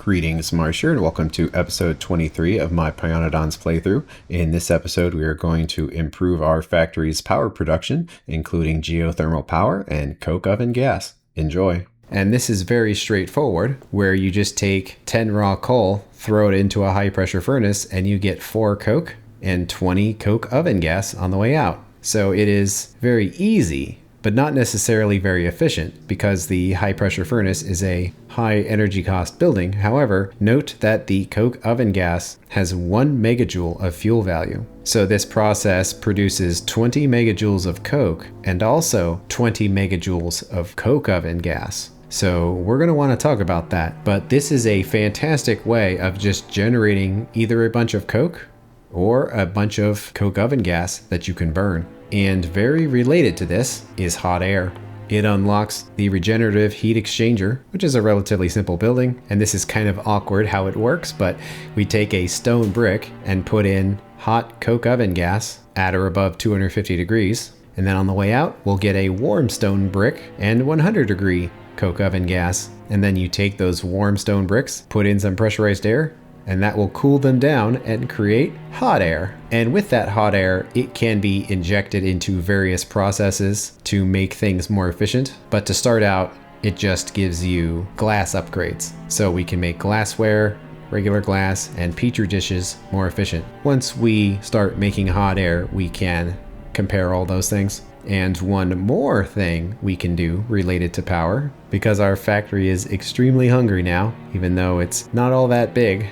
Greetings, Marsh here, and welcome to episode 23 of my Pyanodons playthrough. In this episode, we are going to improve our factory's power production, including geothermal power and coke oven gas. Enjoy. And this is very straightforward, where you just take 10 raw coal, throw it into a high pressure furnace, and you get 4 coke and 20 coke oven gas on the way out. So it is very easy, but not necessarily very efficient, because the high pressure furnace is a high energy cost building. However, note that the coke oven gas has 1 megajoule of fuel value. So this process produces 20 megajoules of coke and also 20 megajoules of coke oven gas. So we're going to want to talk about that, but this is a fantastic way of just generating either a bunch of coke or a bunch of coke oven gas that you can burn. And very related to this is hot air. It unlocks the regenerative heat exchanger, which is a relatively simple building. And this is kind of awkward how it works, but we take a stone brick and put in hot coke oven gas at or above 250 degrees. And then on the way out, we'll get a warm stone brick and 100 degree coke oven gas. And then you take those warm stone bricks, put in some pressurized air, and that will cool them down and create hot air. And with that hot air, it can be injected into various processes to make things more efficient. But to start out, it just gives you glass upgrades. So we can make glassware, regular glass, and petri dishes more efficient. Once we start making hot air, we can compare all those things. And one more thing we can do related to power, because our factory is extremely hungry now, even though it's not all that big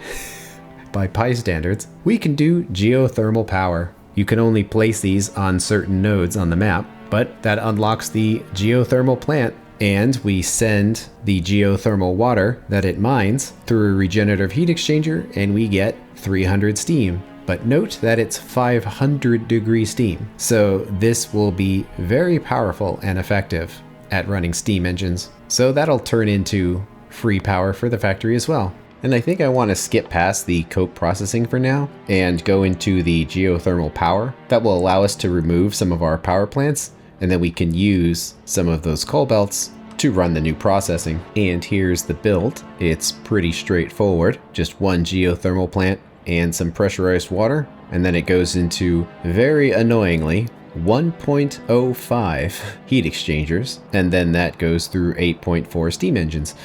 by Pi standards, we can do geothermal power. You can only place these on certain nodes on the map, but that unlocks the geothermal plant, and we send the geothermal water that it mines through a regenerative heat exchanger, and we get 300 steam. But note that it's 500 degree steam. So this will be very powerful and effective at running steam engines. So that'll turn into free power for the factory as well. And I think I want to skip past the coke processing for now and go into the geothermal power. That will allow us to remove some of our power plants, and then we can use some of those coal belts to run the new processing. And here's the build. It's pretty straightforward. Just 1 geothermal plant and some pressurized water, and then it goes into, very annoyingly, 1.05 heat exchangers, and then that goes through 8.4 steam engines.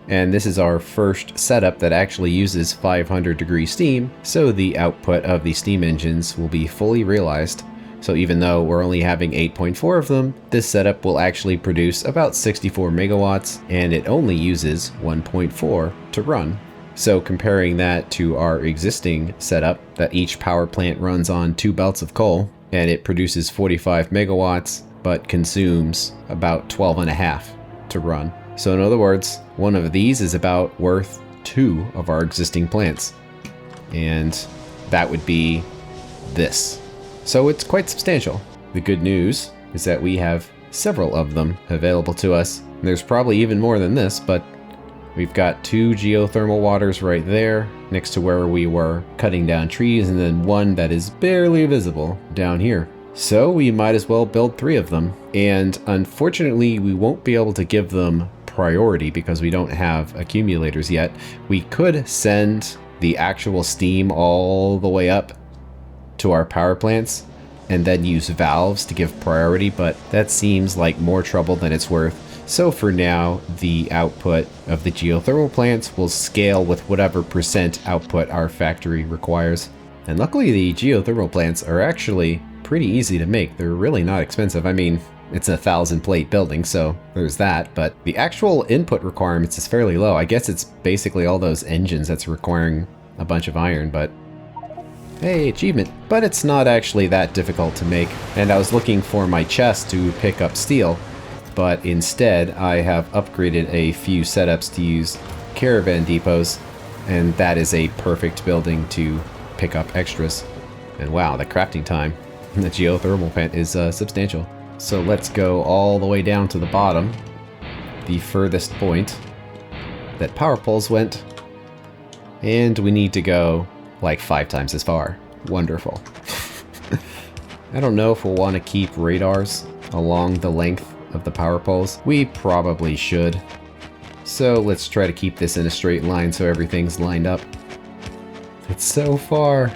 And this is our first setup that actually uses 500 degree steam, so the output of the steam engines will be fully realized. So even though we're only having 8.4 of them, this setup will actually produce about 64 megawatts, and it only uses 1.4 to run. So comparing that to our existing setup, that each power plant runs on 2 belts of coal, and it produces 45 megawatts, but consumes about 12.5 to run. So in other words, one of these is about worth 2 of our existing plants. And that would be this. So it's quite substantial. The good news is that we have several of them available to us. There's probably even more than this, but we've got 2 geothermal waters right there next to where we were cutting down trees, and then 1 that is barely visible down here. So we might as well build 3 of them. And unfortunately, we won't be able to give them priority because we don't have accumulators yet. We could send the actual steam all the way up to our power plants and then use valves to give priority, but that seems like more trouble than it's worth. So for now, the output of the geothermal plants will scale with whatever % output our factory requires. And luckily the geothermal plants are actually pretty easy to make. They're really not expensive. I mean, it's a 1,000 plate building, so there's that, but the actual input requirements is fairly low. I guess it's basically all those engines that's requiring a bunch of iron, but hey, achievement. But it's not actually that difficult to make. And I was looking for my chest to pick up steel, but instead I have upgraded a few setups to use caravan depots, and that is a perfect building to pick up extras. And wow, the crafting time in the geothermal plant is substantial. So let's go all the way down to the bottom, the furthest point that power poles went, and we need to go like 5 times as far. Wonderful. I don't know if we'll want to keep radars along the length of the power poles. We probably should. So let's try to keep this in a straight line so everything's lined up. It's so far.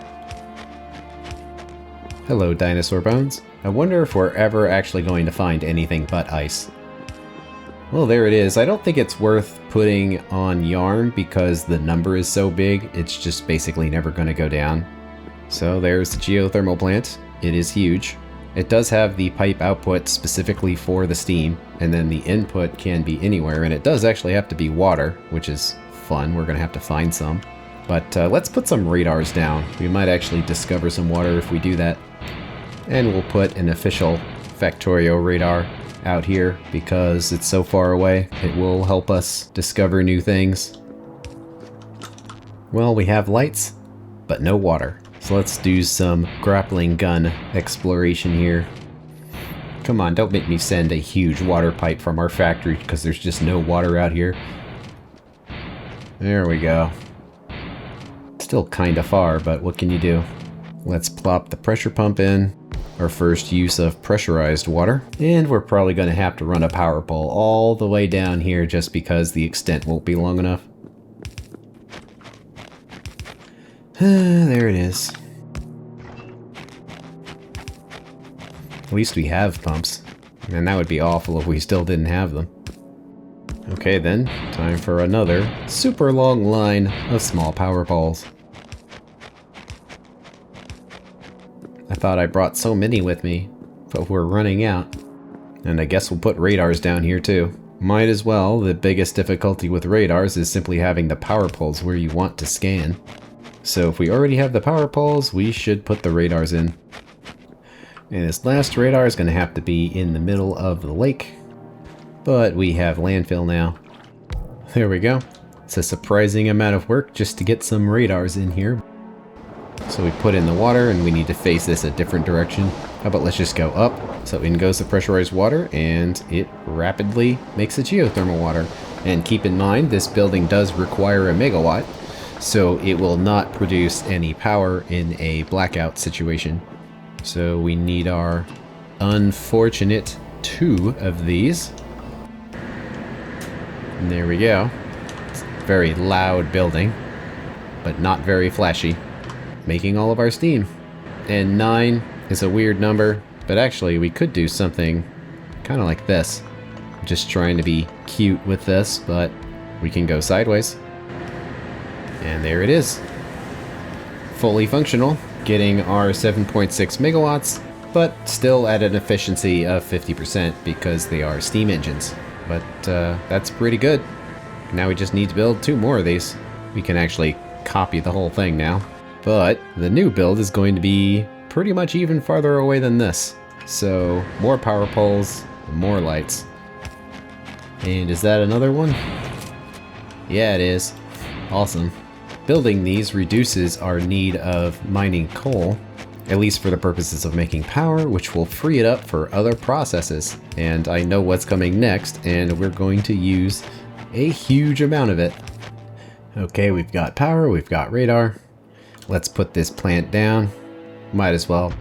Hello, dinosaur bones. I wonder if we're ever actually going to find anything but ice. Well, there it is. I don't think it's worth putting on yarn because the number is so big, it's just basically never going to go down. So there's the geothermal plant. It is huge. It does have the pipe output specifically for the steam, and then the input can be anywhere, and it does actually have to be water, which is fun. We're going to have to find some. But let's put some radars down. We might actually discover some water if we do that. And we'll put an official Factorio radar out here because it's so far away. It will help us discover new things. Well, we have lights, but no water. So let's do some grappling gun exploration here. Come on, don't make me send a huge water pipe from our factory because there's just no water out here. There we go. Still kinda far, but what can you do? Let's plop the pressure pump in. Our first use of pressurized water. And we're probably going to have to run a power pole all the way down here just because the extent won't be long enough. There it is. At least we have pumps. And that would be awful if we still didn't have them. Okay then, time for another super long line of small power poles. I thought I brought so many with me, but we're running out. And I guess we'll put radars down here too. Might as well. The biggest difficulty with radars is simply having the power poles where you want to scan. So if we already have the power poles, we should put the radars in. And this last radar is going to have to be in the middle of the lake. But we have landfill now. There we go. It's a surprising amount of work just to get some radars in here. So we put in the water and we need to face this a different direction. How about let's just go up. So in goes the pressurized water and it rapidly makes a geothermal water. And keep in mind, this building does require a megawatt, so it will not produce any power in a blackout situation. So we need our unfortunate 2 of these. And there we go. It's a very loud building, but not very flashy. Making all of our steam. And 9 is a weird number, but actually we could do something kind of like this. I'm just trying to be cute with this, but we can go sideways. And there it is. Fully functional, getting our 7.6 megawatts, but still at an efficiency of 50% because they are steam engines. But that's pretty good. Now we just need to build 2 more of these. We can actually copy the whole thing now. But the new build is going to be pretty much even farther away than this. So more power poles, more lights. And is that another one? Yeah, it is. Awesome. Building these reduces our need of mining coal, at least for the purposes of making power, which will free it up for other processes. And I know what's coming next, and we're going to use a huge amount of it. Okay, we've got power, we've got radar. Let's put this plant down. Might as well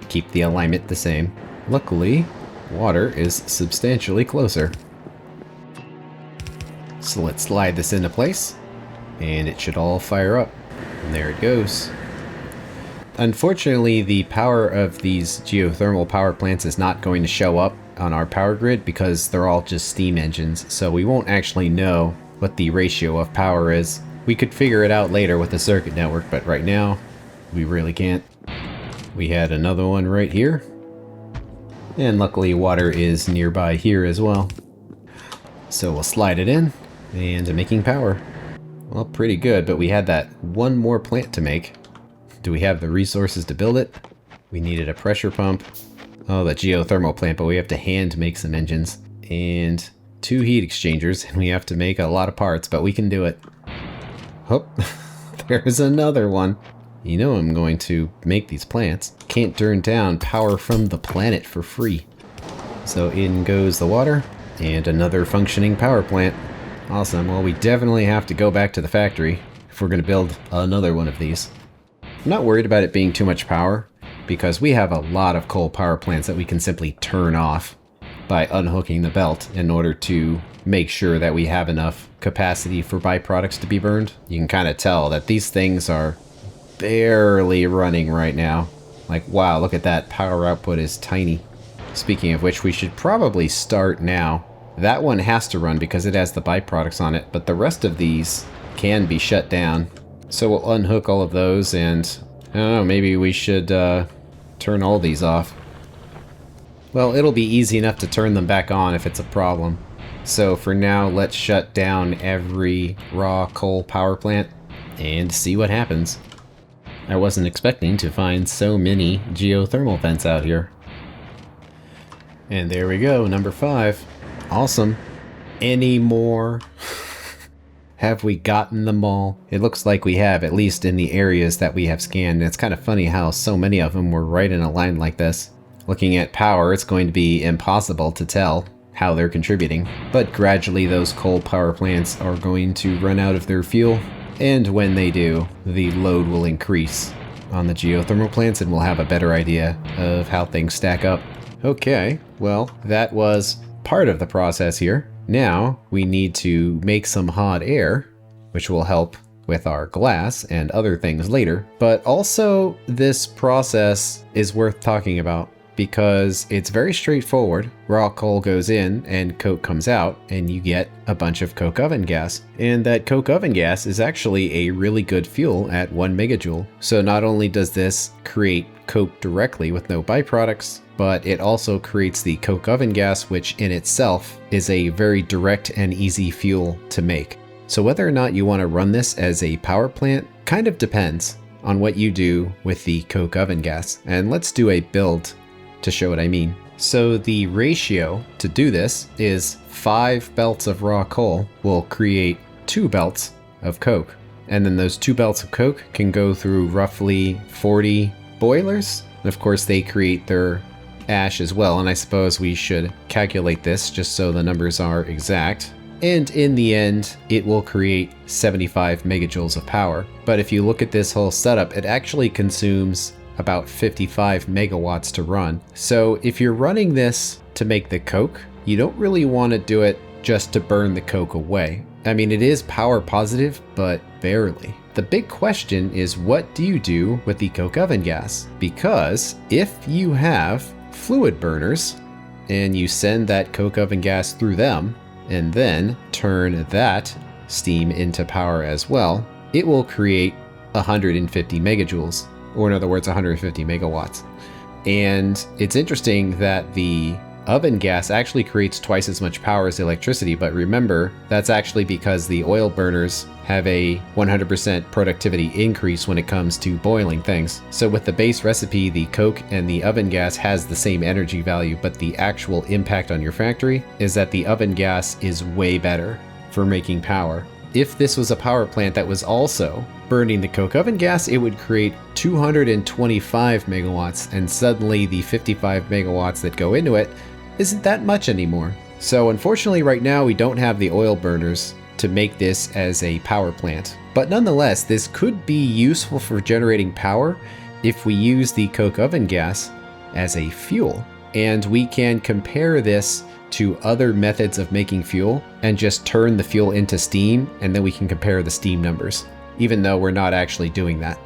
keep the alignment the same. Luckily, water is substantially closer. So let's slide this into place, and it should all fire up. And there it goes. Unfortunately, the power of these geothermal power plants is not going to show up on our power grid because they're all just steam engines, so we won't actually know what the ratio of power is. We could figure it out later with the circuit network, but right now, we really can't. We had another one right here. And luckily water is nearby here as well. So we'll slide it in, and making power. Well, pretty good, but we had that one more plant to make. Do we have the resources to build it? We needed a pressure pump. Oh, the geothermal plant, but we have to hand make some engines. And 2 heat exchangers, and we have to make a lot of parts, but we can do it. Oh, there's another one. You know I'm going to make these plants. Can't turn down power from the planet for free. So in goes the water, and another functioning power plant. Awesome, well we definitely have to go back to the factory if we're going to build another one of these. I'm not worried about it being too much power, because we have a lot of coal power plants that we can simply turn off by unhooking the belt in order to make sure that we have enough capacity for byproducts to be burned. You can kind of tell that these things are barely running right now. Like, wow, look at that. Power output is tiny. Speaking of which, we should probably start now. That one has to run because it has the byproducts on it, but the rest of these can be shut down. So we'll unhook all of those, and I don't know, maybe we should turn all these off. Well, it'll be easy enough to turn them back on if it's a problem. So for now, let's shut down every raw coal power plant and see what happens. I wasn't expecting to find so many geothermal vents out here. And there we go, number 5. Awesome. Any more? Have we gotten them all? It looks like we have, at least in the areas that we have scanned. It's kind of funny how so many of them were right in a line like this. Looking at power, it's going to be impossible to tell how they're contributing. But gradually those coal power plants are going to run out of their fuel. And when they do, the load will increase on the geothermal plants and we'll have a better idea of how things stack up. Okay, well, that was part of the process here. Now we need to make some hot air, which will help with our glass and other things later. But also this process is worth talking about because it's very straightforward. Raw coal goes in and coke comes out and you get a bunch of coke oven gas. And that coke oven gas is actually a really good fuel at 1 megajoule. So not only does this create coke directly with no byproducts, but it also creates the coke oven gas, which in itself is a very direct and easy fuel to make. So whether or not you want to run this as a power plant kind of depends on what you do with the coke oven gas. And let's do a build to show what I mean. So the ratio to do this is 5 belts of raw coal will create 2 belts of coke. And then those 2 belts of coke can go through roughly 40 boilers. And of course they create their ash as well, and I suppose we should calculate this just so the numbers are exact. And in the end, it will create 75 megajoules of power. But if you look at this whole setup, it actually consumes about 55 megawatts to run. So if you're running this to make the coke, you don't really want to do it just to burn the coke away. I mean, it is power positive, but barely. The big question is, what do you do with the coke oven gas? Because if you have fluid burners and you send that coke oven gas through them and then turn that steam into power as well, it will create 150 megajoules, or in other words 150 megawatts. And it's interesting that the oven gas actually creates twice as much power as electricity, but remember, that's actually because the oil burners have a 100% productivity increase when it comes to boiling things. So with the base recipe, the coke and the oven gas has the same energy value, but the actual impact on your factory is that the oven gas is way better for making power. If this was a power plant that was also burning the coke oven gas, it would create 225 megawatts, and suddenly the 55 megawatts that go into it isn't that much anymore. So unfortunately right now we don't have the oil burners to make this as a power plant. But nonetheless, this could be useful for generating power if we use the coke oven gas as a fuel. And we can compare this to other methods of making fuel and just turn the fuel into steam, and then we can compare the steam numbers, even though we're not actually doing that.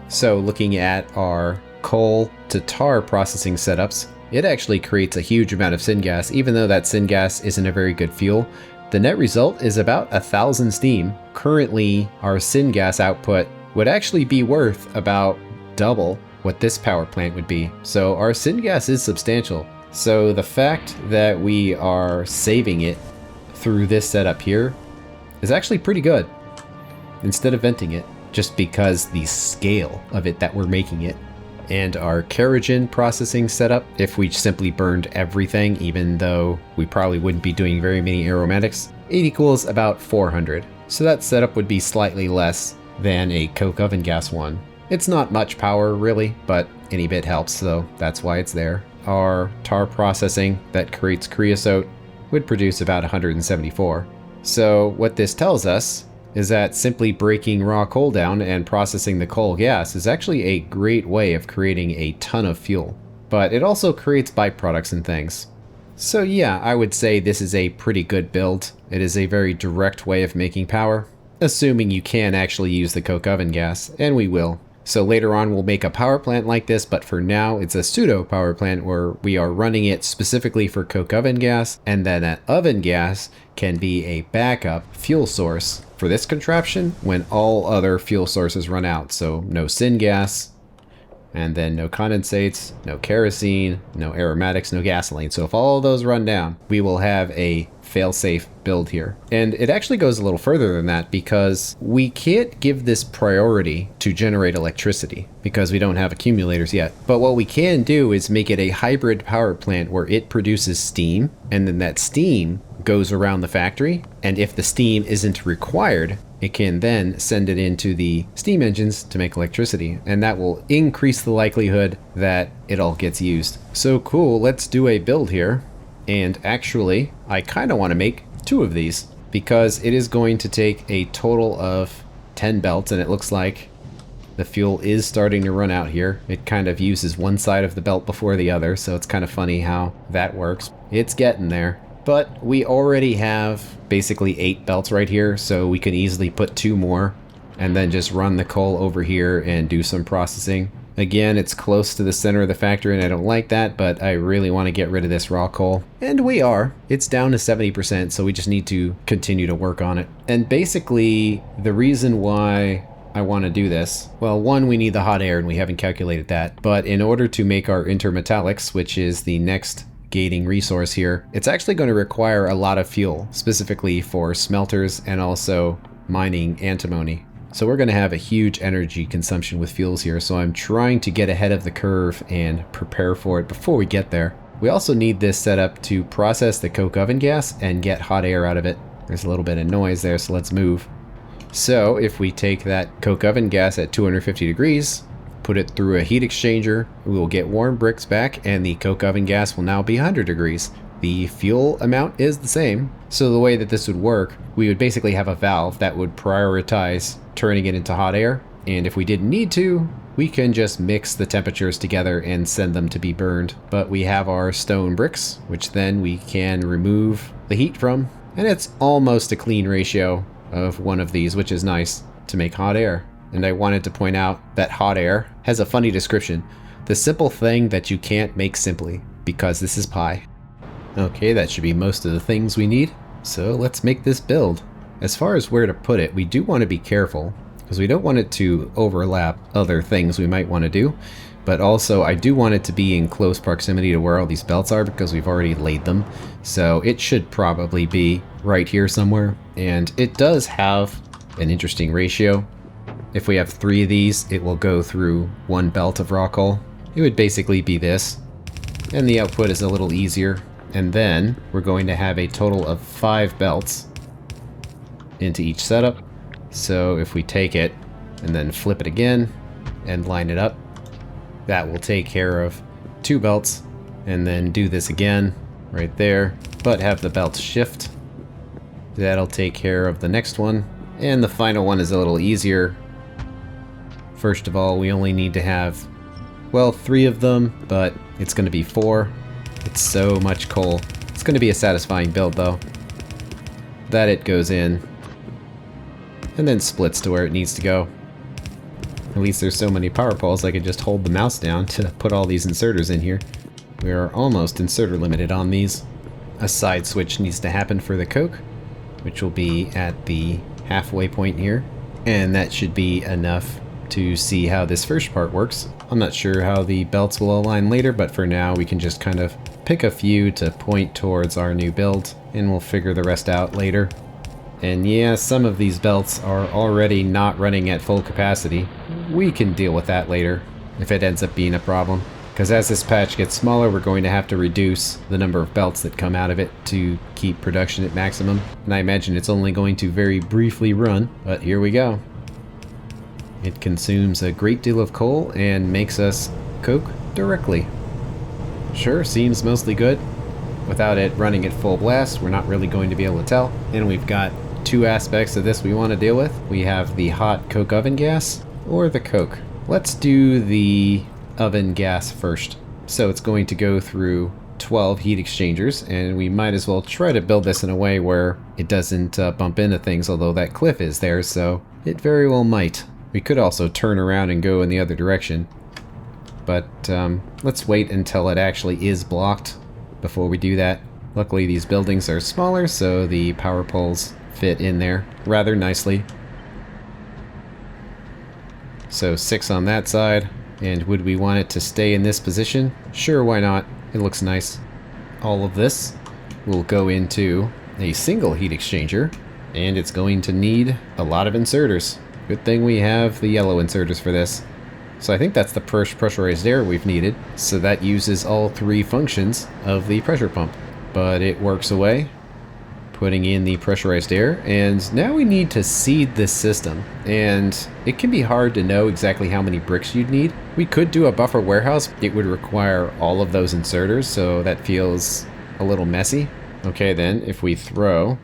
So looking at our coal to tar processing setups, it actually creates a huge amount of syngas. Even though that syngas isn't a very good fuel, the net result is about 1,000 steam. Currently, our syngas output would actually be worth about double what this power plant would be. So our syngas is substantial. So the fact that we are saving it through this setup here is actually pretty good, instead of venting it, just because the scale of it that we're making it. And our kerogen processing setup, if we simply burned everything, even though we probably wouldn't be doing very many aromatics, it equals about 400. So that setup would be slightly less than a coke oven gas one. It's not much power really, but any bit helps, so that's why it's there. Our tar processing that creates creosote would produce about 174. So what this tells us is that simply breaking raw coal down and processing the coal gas is actually a great way of creating a ton of fuel. But it also creates byproducts and things. So yeah, I would say this is a pretty good build. It is a very direct way of making power, assuming you can actually use the coke oven gas, and we will. So later on we'll make a power plant like this, but for now it's a pseudo power plant where we are running it specifically for coke oven gas, and then that oven gas can be a backup fuel source for this contraption when all other fuel sources run out. So no syngas, and then no condensates, no kerosene, no aromatics, no gasoline. So if all of those run down, we will have a fail-safe build here. And it actually goes a little further than that because we can't give this priority to generate electricity because we don't have accumulators yet. But what we can do is make it a hybrid power plant where it produces steam, and then that steam goes around the factory. And if the steam isn't required, it can then send it into the steam engines to make electricity, and that will increase the likelihood that it all gets used. So cool, let's do a build here. And actually, I kind of want to make 2 of these because it is going to take a total of 10 belts, and it looks like the fuel is starting to run out here. It kind of uses one side of the belt before the other, so it's kind of funny how that works. It's getting there. But we already have basically 8 belts right here, so we can easily put 2 more and then just run the coal over here and do some processing. Again, it's close to the center of the factory and I don't like that, but I really want to get rid of this raw coal. And we are. It's down to 70%, so we just need to continue to work on it. And basically, the reason why I want to do this, well, one, we need the hot air and we haven't calculated that. But in order to make our intermetallics, which is the next gating resource here, it's actually going to require a lot of fuel, specifically for smelters and also mining antimony. So we're going to have a huge energy consumption with fuels here, so I'm trying to get ahead of the curve and prepare for it before we get there. We also need this set up to process the coke oven gas and get hot air out of it. There's a little bit of noise there, so let's move. So if we take that coke oven gas at 250 degrees, put it through a heat exchanger, we will get warm bricks back, and the coke oven gas will now be 100 degrees. The fuel amount is the same. So the way that this would work, we would basically have a valve that would prioritize turning it into hot air. And if we didn't need to, we can just mix the temperatures together and send them to be burned. But we have our stone bricks, which then we can remove the heat from. And it's almost a clean ratio of one of these, which is nice to make hot air. And I wanted to point out that hot air has a funny description. The simple thing that you can't make simply, because this is pi. Okay, that should be most of the things we need. So let's make this build. As far as where to put it, we do want to be careful because we don't want it to overlap other things we might want to do. But also I do want it to be in close proximity to where all these belts are because we've already laid them. So it should probably be right here somewhere. And it does have an interesting ratio. If we have 3 of these, it will go through 1 belt of raw coal. It would basically be this. And the output is a little easier. And then we're going to have a total of 5 belts into each setup. So if we take it and then flip it again and line it up, that will take care of 2 belts. And then do this again right there, but have the belts shift. That'll take care of the next one. And the final one is a little easier. First of all, we only need to have, well, 3 of them, but it's going to be 4. It's so much coal. It's going to be a satisfying build, though. That it goes in, and then splits to where it needs to go. At least there's so many power poles I can just hold the mouse down to put all these inserters in here. We are almost inserter limited on these. A side switch needs to happen for the coke, which will be at the halfway point here. And that should be enough to see how this first part works. I'm not sure how the belts will align later, but for now we can just kind of pick a few to point towards our new build, and we'll figure the rest out later. And yeah, some of these belts are already not running at full capacity. We can deal with that later, if it ends up being a problem. Because as this patch gets smaller, we're going to have to reduce the number of belts that come out of it to keep production at maximum. And I imagine it's only going to very briefly run, but here we go. It consumes a great deal of coal and makes us coke directly. Sure, seems mostly good. Without it running at full blast, we're not really going to be able to tell. And we've got 2 aspects of this we want to deal with. We have the hot coke oven gas or the coke. Let's do the oven gas first. So it's going to go through 12 heat exchangers, and we might as well try to build this in a way where it doesn't bump into things, although that cliff is there, so it very well might. We could also turn around and go in the other direction, but let's wait until it actually is blocked before we do that. Luckily these buildings are smaller, so the power poles fit in there rather nicely. So 6 on that side. And would we want it to stay in this position? Sure, why not? It looks nice. All of this will go into a single heat exchanger, and it's going to need a lot of inserters. Good thing we have the yellow inserters for this. So I think that's the pressurized air we've needed. So that uses all 3 functions of the pressure pump. But it works away, putting in the pressurized air, and now we need to seed this system. And it can be hard to know exactly how many bricks you'd need. We could do a buffer warehouse. It would require all of those inserters, so that feels a little messy. Okay then, if we throw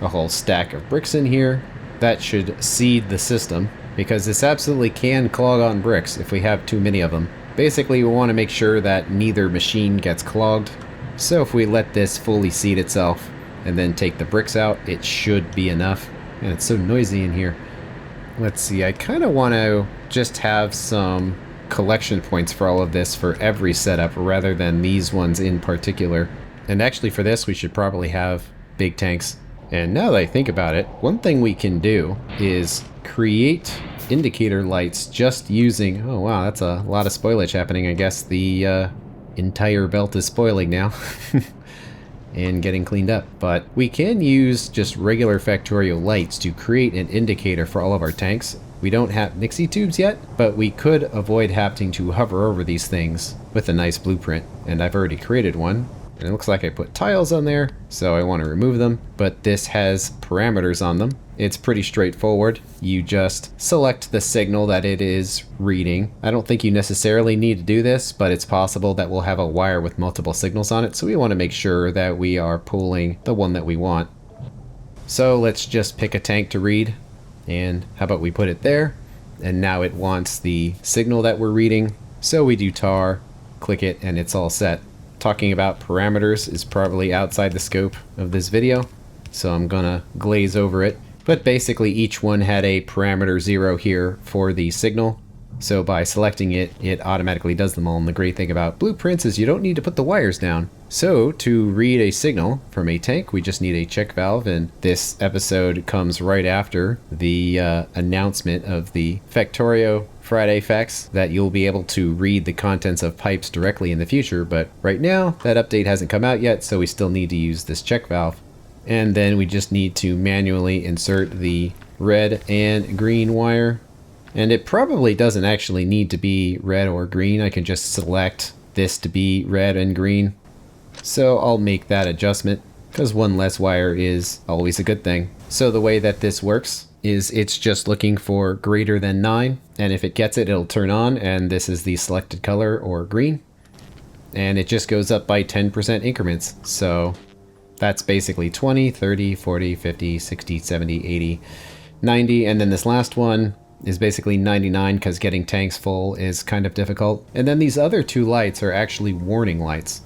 a whole stack of bricks in here, that should seed the system, because this absolutely can clog on bricks if we have too many of them. Basically, we want to make sure that neither machine gets clogged. So if we let this fully seed itself and then take the bricks out, it should be enough. And it's so noisy in here. Let's see, I kind of want to just have some collection points for all of this for every setup rather than these ones in particular. And actually for this we should probably have big tanks. And now that I think about it, one thing we can do is create indicator lights just using... Oh wow, that's a lot of spoilage happening. I guess the entire belt is spoiling now. And getting cleaned up. But we can use just regular Factorio lights to create an indicator for all of our tanks. We don't have Nixie tubes yet, but we could avoid having to hover over these things with a nice blueprint. And I've already created one. And it looks like I put tiles on there, so I want to remove them. But this has parameters on them. It's pretty straightforward. You just select the signal that it is reading. I don't think you necessarily need to do this, but it's possible that we'll have a wire with multiple signals on it, so we want to make sure that we are pulling the one that we want. So let's just pick a tank to read, and how about we put it there? And now it wants the signal that we're reading, so we do tar, click it, and it's all set. Talking about parameters is probably outside the scope of this video, so I'm gonna glaze over it. But basically each one had a parameter 0 here for the signal. So by selecting it, it automatically does them all. And the great thing about blueprints is you don't need to put the wires down. So to read a signal from a tank, we just need a check valve. And this episode comes right after the announcement of the Factorio Friday facts that you'll be able to read the contents of pipes directly in the future. But right now that update hasn't come out yet, so we still need to use this check valve. And then we just need to manually insert the red and green wire. And it probably doesn't actually need to be red or green. I can just select this to be red and green. So I'll make that adjustment, because one less wire is always a good thing. So the way that this works is it's just looking for greater than 9. And if it gets it, it'll turn on. And this is the selected color, or green. And it just goes up by 10% increments. So that's basically 20, 30, 40, 50, 60, 70, 80, 90, and then this last one is basically 99 because getting tanks full is kind of difficult. And then these other 2 lights are actually warning lights,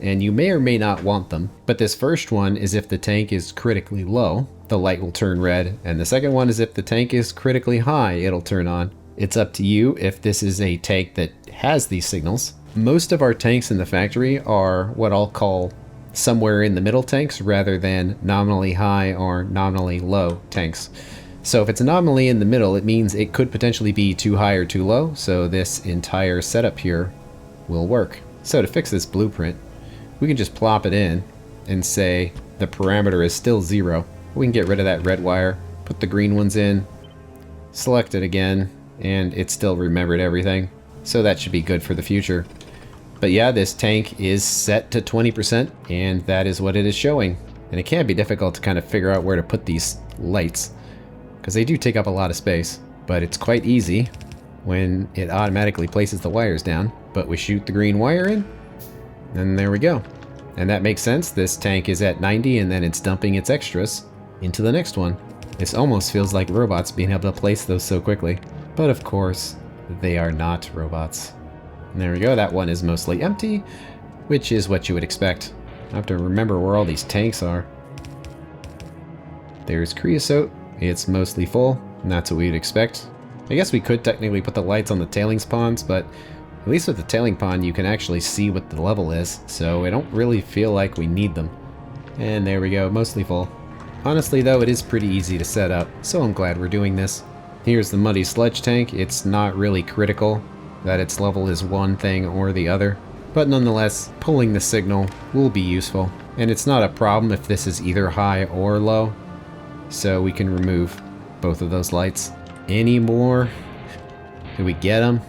and you may or may not want them. But this first one is if the tank is critically low, the light will turn red, and the second one is if the tank is critically high, it'll turn on. It's up to you if this is a tank that has these signals. Most of our tanks in the factory are what I'll call somewhere in the middle tanks rather than nominally high or nominally low tanks. So if it's nominally in the middle, it means it could potentially be too high or too low, so this entire setup here will work. So to fix this blueprint, we can just plop it in and say the parameter is still 0. We can get rid of that red wire, put the green ones in, select it again, and it still remembered everything. So that should be good for the future. But yeah, this tank is set to 20%, and that is what it is showing. And it can be difficult to kind of figure out where to put these lights, because they do take up a lot of space. But it's quite easy when it automatically places the wires down. But we shoot the green wire in, and there we go. And that makes sense. This tank is at 90, and then it's dumping its extras into the next one. It almost feels like robots being able to place those so quickly. But of course, they are not robots. And there we go, that one is mostly empty. which is what you would expect. I have to remember where all these tanks are. There's creosote. It's mostly full, and that's what we'd expect. I guess we could technically put the lights on the tailings ponds, but at least with the tailing pond you can actually see what the level is, so I don't really feel like we need them. And there we go, mostly full. Honestly though, it is pretty easy to set up, so I'm glad we're doing this. Here's the muddy sludge tank. It's not really critical that its level is one thing or the other, but nonetheless, pulling the signal will be useful. And it's not a problem if this is either high or low, so we can remove both of those lights. Any more? Did we get them?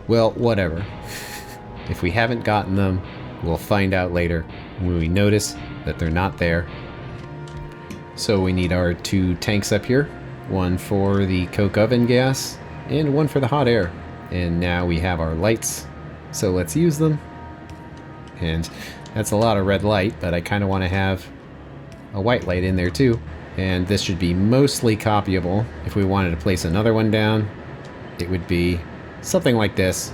Well, whatever. If we haven't gotten them, we'll find out later when we notice that they're not there. So we need our 2 tanks up here. One for the coke oven gas, and one for the hot air. And now we have our lights, so let's use them. And that's a lot of red light, but I kind of want to have a white light in there too. And this should be mostly copyable. If we wanted to place another one down, it would be something like this.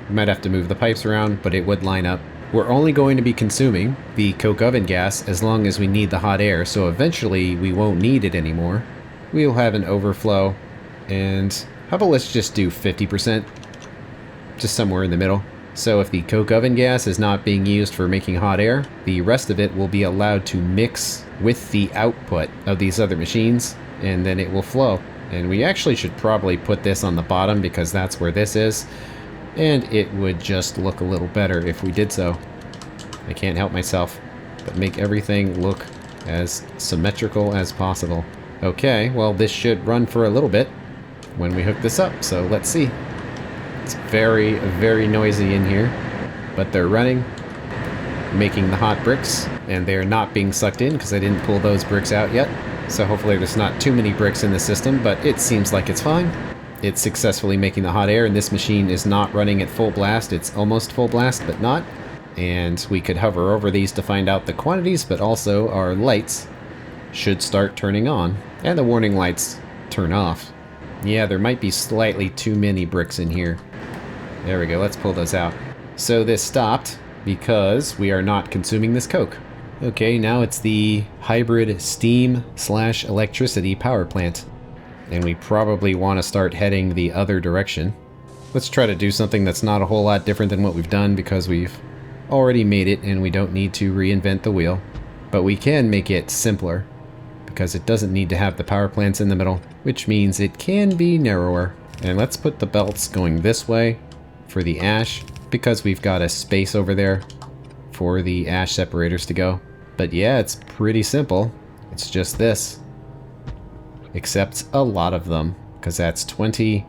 We might have to move the pipes around, but it would line up. We're only going to be consuming the coke oven gas as long as we need the hot air, so eventually we won't need it anymore. We'll have an overflow, and how about let's just do 50%? Just somewhere in the middle. So if the coke oven gas is not being used for making hot air, the rest of it will be allowed to mix with the output of these other machines, and then it will flow. And we actually should probably put this on the bottom because that's where this is, and it would just look a little better if we did so. I can't help myself but make everything look as symmetrical as possible. Okay, well this should run for a little bit when we hook this up, so let's see. It's very, very noisy in here, but they're running, making the hot bricks, and they're not being sucked in because I didn't pull those bricks out yet. So hopefully there's not too many bricks in the system, but it seems like it's fine. It's successfully making the hot air, and this machine is not running at full blast. It's almost full blast, but not. And we could hover over these to find out the quantities, but also our lights should start turning on, and the warning lights turn off. Yeah, there might be slightly too many bricks in here. There we go, let's pull those out. So this stopped because we are not consuming this coke. Okay, now it's the hybrid steam/electricity power plant. And we probably want to start heading the other direction. Let's try to do something that's not a whole lot different than what we've done because we've already made it and we don't need to reinvent the wheel. But we can make it simpler because it doesn't need to have the power plants in the middle, which means it can be narrower. And let's put the belts going this way for the ash because we've got a space over there for the ash separators to go. But yeah, it's pretty simple. It's just this. Except a lot of them, because that's 20.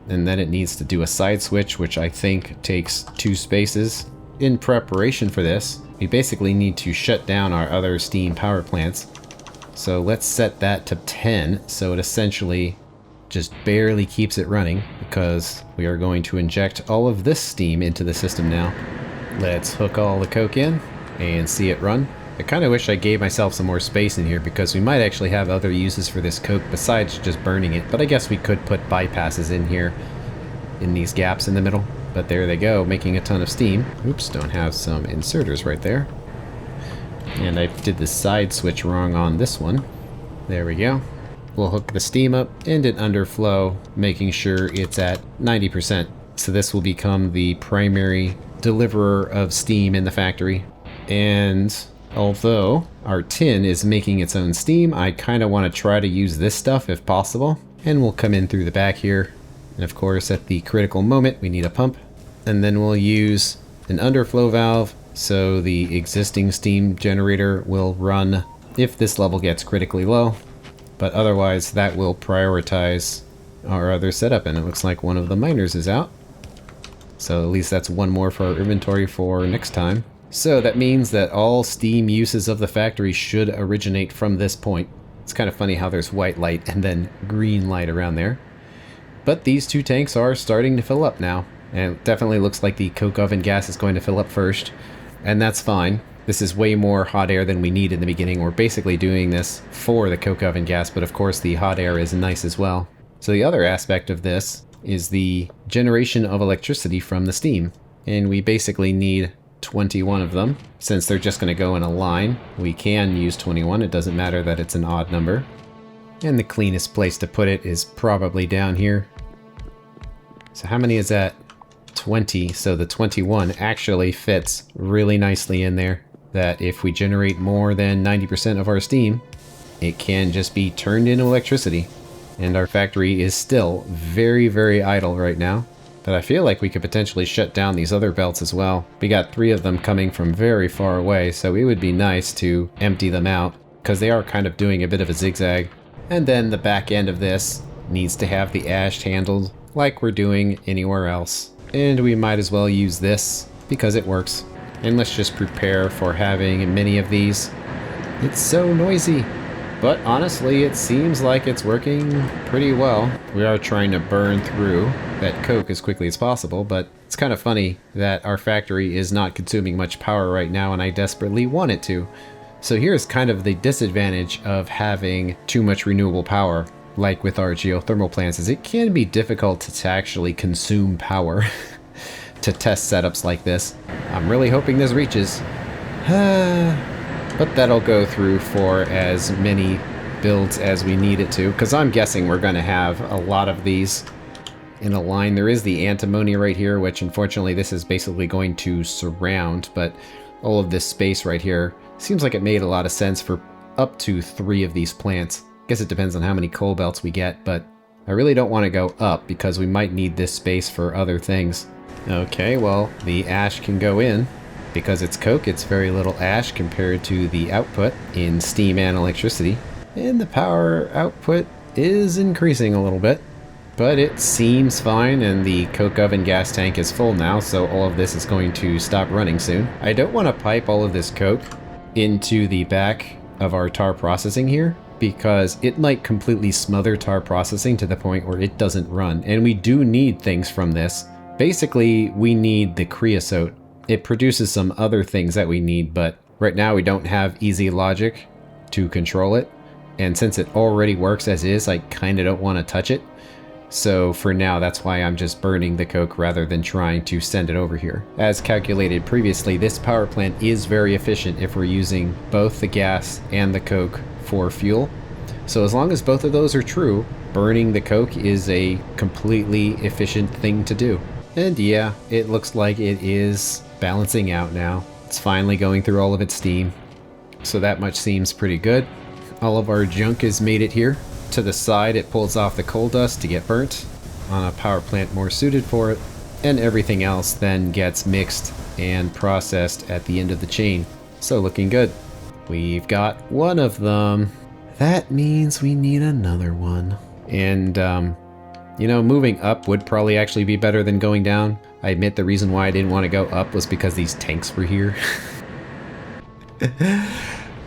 And then it needs to do a side switch, which I think takes 2 spaces. In preparation for this, we basically need to shut down our other steam power plants. So let's set that to 10, so it essentially just barely keeps it running, because we are going to inject all of this steam into the system now. Let's hook all the coke in and see it run. I kind of wish I gave myself some more space in here because we might actually have other uses for this coke besides just burning it, but I guess we could put bypasses in here in these gaps in the middle. But there they go, making a ton of steam. Oops, don't have some inserters right there. And I did the side switch wrong on this one. There we go. We'll hook the steam up and an underflow, making sure it's at 90%. So this will become the primary deliverer of steam in the factory. And although our tin is making its own steam, I kind of want to try to use this stuff if possible. And we'll come in through the back here. And of course, at the critical moment, we need a pump. And then we'll use an underflow valve so the existing steam generator will run if this level gets critically low. But otherwise, that will prioritize our other setup. And it looks like one of the miners is out. So at least that's one more for our inventory for next time. So that means that all steam uses of the factory should originate from this point. It's kind of funny how there's white light and then green light around there. But these 2 tanks are starting to fill up now. And it definitely looks like the coke oven gas is going to fill up first. And that's fine. This is way more hot air than we need in the beginning. We're basically doing this for the coke oven gas, but of course the hot air is nice as well. So the other aspect of this is the generation of electricity from the steam. And we basically need 21 of them. Since they're just going to go in a line, we can use 21. It doesn't matter that it's an odd number. And the cleanest place to put it is probably down here. So how many is that? 20. So the 21 actually fits really nicely in there. That if we generate more than 90% of our steam, it can just be turned into electricity. And our factory is still very, very idle right now. But I feel like we could potentially shut down these other belts as well. We got 3 of them coming from very far away, so it would be nice to empty them out, because they are kind of doing a bit of a zigzag. And then the back end of this needs to have the ash handled like we're doing anywhere else. And we might as well use this because it works. And let's just prepare for having many of these. It's so noisy. But honestly, it seems like it's working pretty well. We are trying to burn through that coke as quickly as possible, but it's kind of funny that our factory is not consuming much power right now and I desperately want it to. So here's kind of the disadvantage of having too much renewable power, like with our geothermal plants, is it can be difficult to actually consume power to test setups like this. I'm really hoping this reaches. But that'll go through for as many builds as we need it to, because I'm guessing we're going to have a lot of these in a line. There is the antimony right here, which unfortunately this is basically going to surround, but all of this space right here seems like it made a lot of sense for up to 3 of these plants. I guess it depends on how many coal belts we get, but I really don't want to go up because we might need this space for other things. Okay, well, the ash can go in. Because it's coke, it's very little ash compared to the output in steam and electricity. And the power output is increasing a little bit. But it seems fine, and the coke oven gas tank is full now, so all of this is going to stop running soon. I don't want to pipe all of this coke into the back of our tar processing here, because it might completely smother tar processing to the point where it doesn't run. And we do need things from this. Basically, we need the creosote. It produces some other things that we need, but right now we don't have easy logic to control it. And since it already works as is, I kind of don't want to touch it. So for now, that's why I'm just burning the coke rather than trying to send it over here. As calculated previously, this power plant is very efficient if we're using both the gas and the coke for fuel. So as long as both of those are true, burning the coke is a completely efficient thing to do. And yeah, it looks like it is balancing out now. It's finally going through all of its steam. So that much seems pretty good. All of our junk has made it here. To the side, it pulls off the coal dust to get burnt on a power plant more suited for it. And everything else then gets mixed and processed at the end of the chain. So looking good. We've got one of them. That means we need another one. And, you know, moving up would probably actually be better than going down. I admit the reason why I didn't want to go up was because these tanks were here.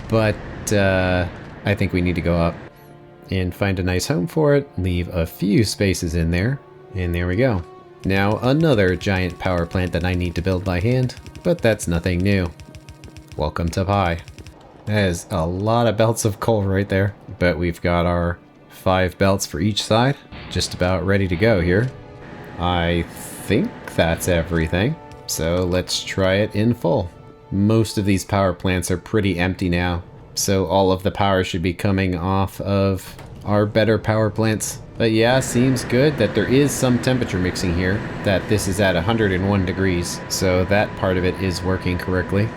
But I think we need to go up and find a nice home for it, leave a few spaces in there, and there we go. Now another giant power plant that I need to build by hand, but that's nothing new. Welcome to Pi. That is a lot of belts of coal right there, but we've got our 5 belts for each side, just about ready to go here. I think that's everything, so let's try it in full. Most of these power plants are pretty empty now, so all of the power should be coming off of our better power plants. But yeah, seems good that there is some temperature mixing here, that this is at 101 degrees, so that part of it is working correctly.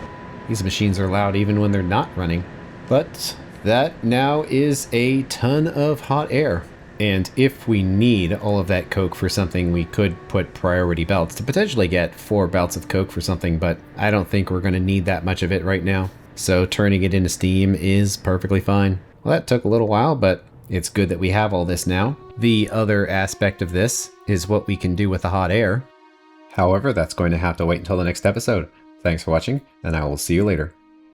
These machines are loud even when they're not running. But that now is a ton of hot air. And if we need all of that coke for something, we could put priority belts to potentially get 4 belts of coke for something, but I don't think we're going to need that much of it right now. So turning it into steam is perfectly fine. Well, that took a little while, but it's good that we have all this now. The other aspect of this is what we can do with the hot air. However, that's going to have to wait until the next episode. Thanks for watching, and I will see you later.